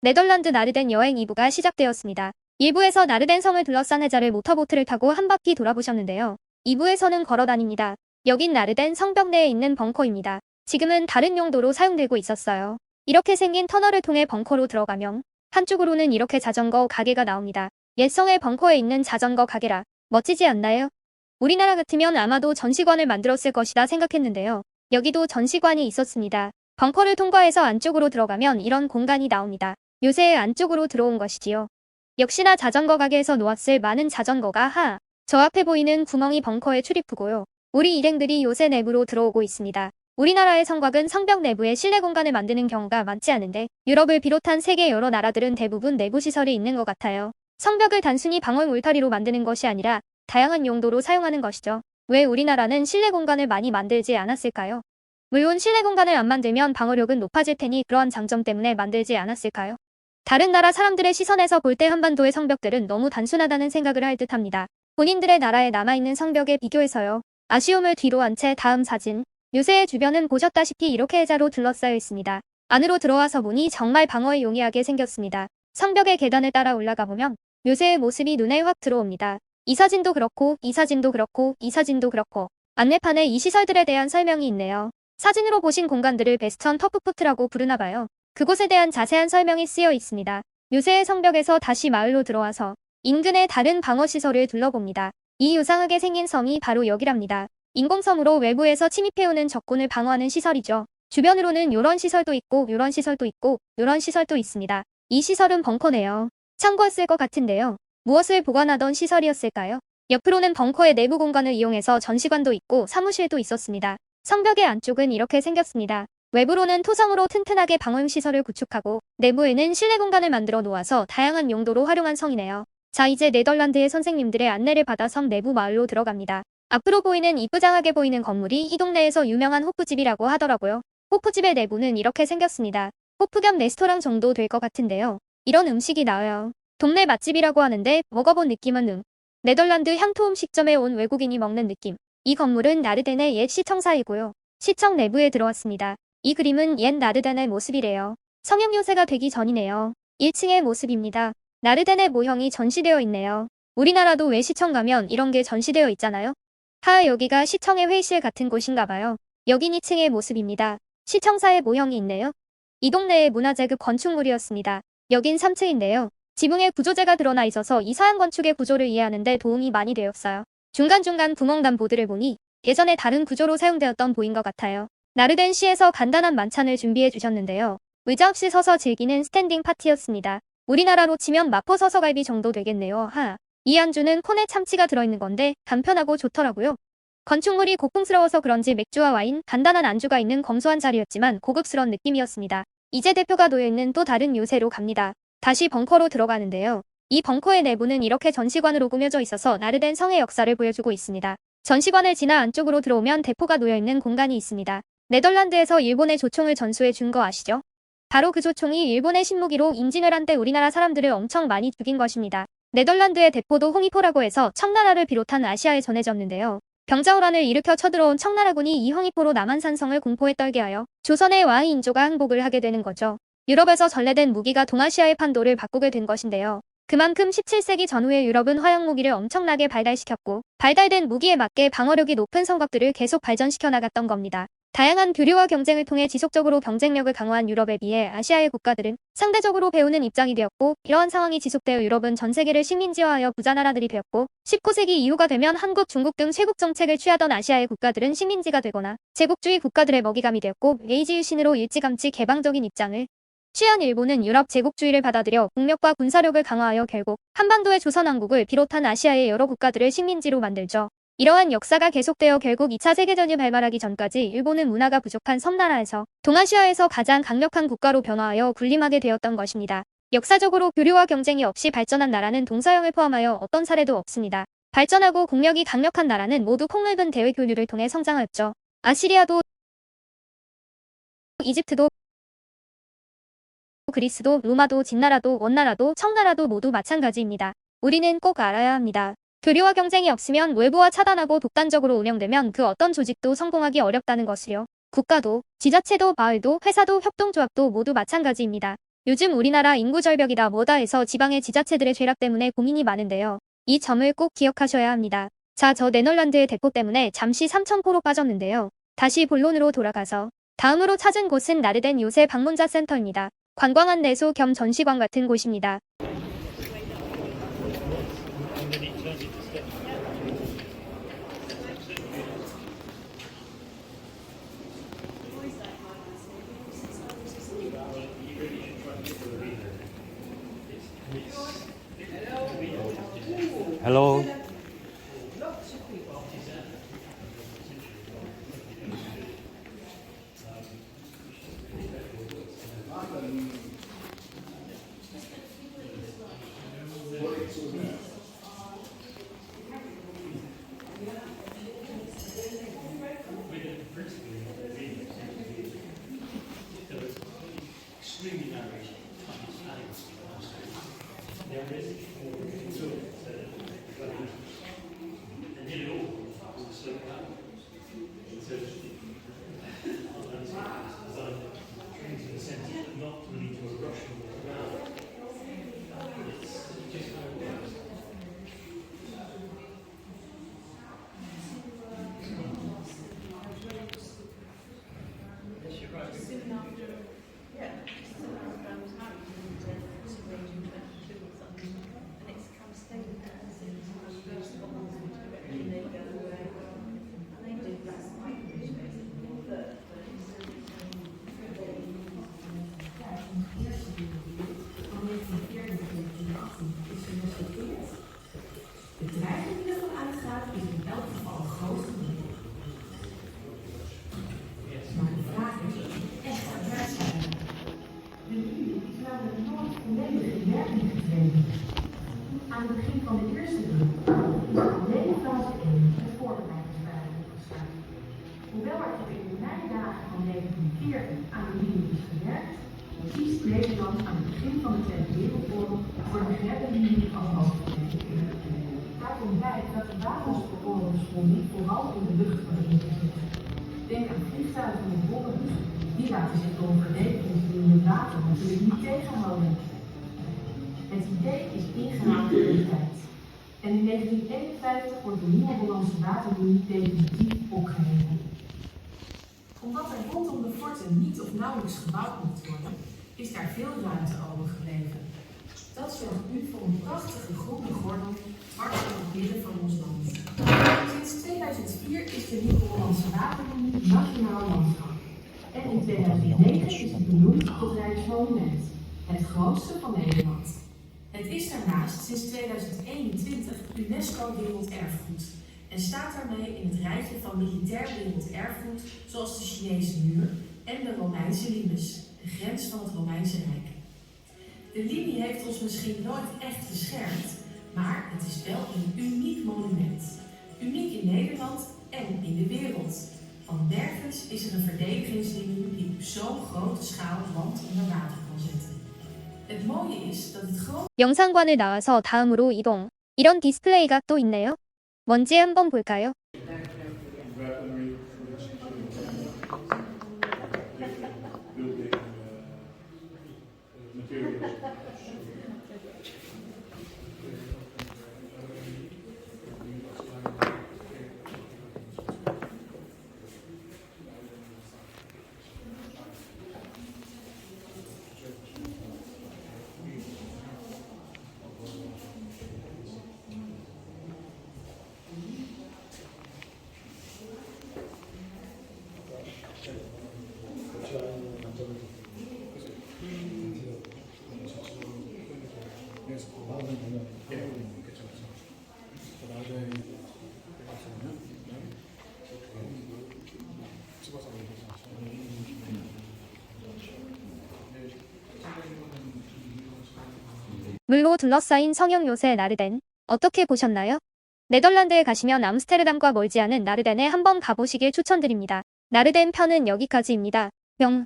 네덜란드 나르덴 여행 2부가 시작되었습니다. 1부에서 나르덴 성을 둘러싼 해자를 모터보트를 타고 한 바퀴 돌아보셨는데요. 2부에서는 걸어 다닙니다. 여긴 나르덴 성벽 내에 있는 벙커입니다. 지금은 다른 용도로 사용되고 있었어요. 이렇게 생긴 터널을 통해 벙커로 들어가면 한쪽으로는 이렇게 자전거 가게가 나옵니다. 옛 성의 벙커에 있는 자전거 가게라 멋지지 않나요? 우리나라 같으면 아마도 전시관을 만들었을 것이다 생각했는데요. 여기도 전시관이 있었습니다. 벙커를 통과해서 안쪽으로 들어가면 이런 공간이 나옵니다. 요새 안쪽으로 들어온 것이지요. 역시나 자전거 가게에서 놓았을 많은 자전거가 저 앞에 보이는 구멍이 벙커의 출입구고요. 우리 일행들이 요새 내부로 들어오고 있습니다. 우리나라의 성곽은 성벽 내부에 실내 공간을 만드는 경우가 많지 않은데 유럽을 비롯한 세계 여러 나라들은 대부분 내부 시설이 있는 것 같아요. 성벽을 단순히 방어 울타리로 만드는 것이 아니라 다양한 용도로 사용하는 것이죠. 왜 우리나라는 실내 공간을 많이 만들지 않았을까요? 물론 실내 공간을 안 만들면 방어력은 높아질 테니 그러한 장점 때문에 만들지 않았을까요? 다른 나라 사람들의 시선에서 볼 때 한반도의 성벽들은 너무 단순하다는 생각을 할 듯합니다. 본인들의 나라에 남아있는 성벽에 비교해서요. 아쉬움을 뒤로 한 채 다음 사진. 요새의 주변은 보셨다시피 이렇게 해자로 둘러싸여 있습니다. 안으로 들어와서 보니 정말 방어에 용이하게 생겼습니다. 성벽의 계단을 따라 올라가 보면 요새의 모습이 눈에 확 들어옵니다. 이 사진도 그렇고 이 사진도 그렇고 이 사진도 그렇고 안내판에 이 시설들에 대한 설명이 있네요. 사진으로 보신 공간들을 베스턴 터프포트라고 부르나 봐요. 그곳에 대한 자세한 설명이 쓰여 있습니다. 요새의 성벽에서 다시 마을로 들어와서 인근의 다른 방어시설을 둘러봅니다. 이 요상하게 생긴 섬이 바로 여기랍니다. 인공섬으로 외부에서 침입해오는 적군을 방어하는 시설이죠. 주변으로는 요런 시설도 있고 요런 시설도 있고 요런 시설도 있습니다. 이 시설은 벙커네요. 참고했을 것 같은데요. 무엇을 보관하던 시설이었을까요? 옆으로는 벙커의 내부 공간을 이용해서 전시관도 있고 사무실도 있었습니다. 성벽의 안쪽은 이렇게 생겼습니다. 외부로는 토성으로 튼튼하게 방어시설을 구축하고 내부에는 실내 공간을 만들어 놓아서 다양한 용도로 활용한 성이네요. 자, 이제 네덜란드의 선생님들의 안내를 받아 성 내부 마을로 들어갑니다. 앞으로 보이는 이쁘장하게 보이는 건물이 이 동네에서 유명한 호프집이라고 하더라고요. 호프집의 내부는 이렇게 생겼습니다. 호프 겸 레스토랑 정도 될 것 같은데요. 이런 음식이 나와요. 동네 맛집이라고 하는데 먹어본 느낌은 네덜란드 향토 음식점에 온 외국인이 먹는 느낌. 이 건물은 나르덴의 옛 시청사이고요. 시청 내부에 들어왔습니다. 이 그림은 옛 나르덴의 모습이래요. 성형 요새가 되기 전이네요. 1층의 모습입니다. 나르덴의 모형이 전시되어 있네요. 우리나라도 왜 시청 가면 이런 게 전시되어 있잖아요? 여기가 시청의 회의실 같은 곳인가 봐요. 여긴 2층의 모습입니다. 시청사의 모형이 있네요. 이 동네의 문화재급 건축물이었습니다. 여긴 3층인데요. 지붕에 구조재가 드러나 있어서 이 서양 건축의 구조를 이해하는 데 도움이 많이 되었어요. 중간중간 구멍난 보드를 보니 예전에 다른 구조로 사용되었던 보인 것 같아요. 나르덴시에서 간단한 만찬을 준비해 주셨는데요. 의자 없이 서서 즐기는 스탠딩 파티였습니다. 우리나라로 치면 마포 서서갈비 정도 되겠네요. 이 안주는 콘에 참치가 들어있는 건데 간편하고 좋더라고요. 건축물이 고풍스러워서 그런지 맥주와 와인, 간단한 안주가 있는 검소한 자리였지만 고급스러운 느낌이었습니다. 이제 대표가 놓여있는 또 다른 요새로 갑니다. 다시 벙커로 들어가는데요. 이 벙커의 내부는 이렇게 전시관으로 꾸며져 있어서 나르덴 성의 역사를 보여주고 있습니다. 전시관을 지나 안쪽으로 들어오면 대포가 놓여있는 공간이 있습니다. 네덜란드에서 일본의 조총을 전수해 준 거 아시죠? 바로 그 조총이 일본의 신무기로 임진왜란 때 우리나라 사람들을 엄청 많이 죽인 것입니다. 네덜란드의 대포도 홍위포라고 해서 청나라를 비롯한 아시아에 전해졌는데요. 병자호란을 일으켜 쳐들어온 청나라군이 이 홍위포로 남한산성을 공포에 떨게 하여 조선의 와의 인조가 항복을 하게 되는 거죠. 유럽에서 전래된 무기가 동아시아의 판도를 바꾸게 된 것인데요. 그만큼 17세기 전후에 유럽은 화약 무기를 엄청나게 발달시켰고 발달된 무기에 맞게 방어력이 높은 성곽들을 계속 발전시켜 나갔던 겁니다. 다양한 교류와 경쟁을 통해 지속적으로 경쟁력을 강화한 유럽에 비해 아시아의 국가들은 상대적으로 배우는 입장이 되었고 이러한 상황이 지속되어 유럽은 전 세계를 식민지화하여 부자 나라들이 되었고 19세기 이후가 되면 한국, 중국 등 쇄국 정책을 취하던 아시아의 국가들은 식민지가 되거나 제국주의 국가들의 먹이감이 되었고 메이지 유신으로 일찌감치 개방적인 입장을 취한 일본은 유럽 제국주의를 받아들여 국력과 군사력을 강화하여 결국 한반도의 조선왕국을 비롯한 아시아의 여러 국가들을 식민지로 만들죠. 이러한 역사가 계속되어 결국 2차 세계전이 발발하기 전까지 일본은 문화가 부족한 섬나라에서 동아시아에서 가장 강력한 국가로 변화하여 군림하게 되었던 것입니다. 역사적으로 교류와 경쟁이 없이 발전한 나라는 동서양을 포함하여 어떤 사례도 없습니다. 발전하고 국력이 강력한 나라는 모두 폭넓은 대외 교류를 통해 성장하였죠. 아시리아도 이집트도 그리스도, 로마도, 진나라도, 원나라도, 청나라도 모두 마찬가지입니다. 우리는 꼭 알아야 합니다. 교류와 경쟁이 없으면 외부와 차단하고 독단적으로 운영되면 그 어떤 조직도 성공하기 어렵다는 것이요. 국가도, 지자체도, 마을도, 회사도, 협동조합도 모두 마찬가지입니다. 요즘 우리나라 인구 절벽이다 뭐다 해서 지방의 지자체들의 죄락 때문에 고민이 많은데요. 이 점을 꼭 기억하셔야 합니다. 자, 저 네덜란드의 대포 때문에 잠시 삼천포로 빠졌는데요. 다시 본론으로 돌아가서 다음으로 찾은 곳은 나르덴 요새 방문자 센터입니다. 관광 안내소 겸 전시관 같은 곳입니다. Hello. De dreiging die ervan uitgaat is in elk geval een grote probleem. Maar de vraag is of het echt aan werk zijn. De Unie is namelijk nooit volledig in werking getreden. Aan het begin van de Eerste Wereldoorlog is alleen fase 1 het voorbereidingswerk opgestart. Hoewel er tot in de meidagen van 1940 aan de linie is gewerkt, kiest Nederland aan het begin van de Tweede Wereldoorlog voor de Grebbelinie als hoofdverdediging. Daar komt bij dat de wapens voor oorlogsvoering vooral in de lucht worden ingezet. Denk aan vliegtuigen met bommen, die laten zich door een verdedigingslinie in het water natuurlijk niet tegenhouden. Het idee is ingehaald in de tijd. En in 1951 wordt de Nieuw-Hollandse waterlinie definitief opgeheven. Omdat er rondom de forten niet of nauwelijks gebouwd moet worden, is daar veel ruimte overgebleven. Dat zorgt nu voor een prachtige groene gordel dwars door het midden van ons land. Sinds 2004 is de Nieuw-Hollandse waterlinie nationaal landschap. En in 2009 is het benoemd tot Rijksmonument, het grootste van Nederland. Het is daarnaast sinds 2021 UNESCO Werelderfgoed en staat daarmee in het rijtje van militair werelderfgoed zoals de Chinese muur en de Romeinse limes, de grens van het Romeinse Rijk. De linie heeft ons misschien nooit echt beschermd, maar het is wel een uniek monument. Uniek in Nederland en in de wereld. Want nergens is er een verdedigingslinie die op zo'n grote schaal land onder water kan zetten. Het mooie is dat het groot... 영상관을 나와서 다음으로 이동. 이런 디스플레이가 또 있네요. 뭔지 한번 볼까요? 물로 둘러싸인 성형 요새 나르덴. 어떻게 보셨나요? 네덜란드에 가시면 암스테르담과 멀지 않은 나르덴에 한번 가보시길 추천드립니다. 나르덴 편은 여기까지입니다. 뿅.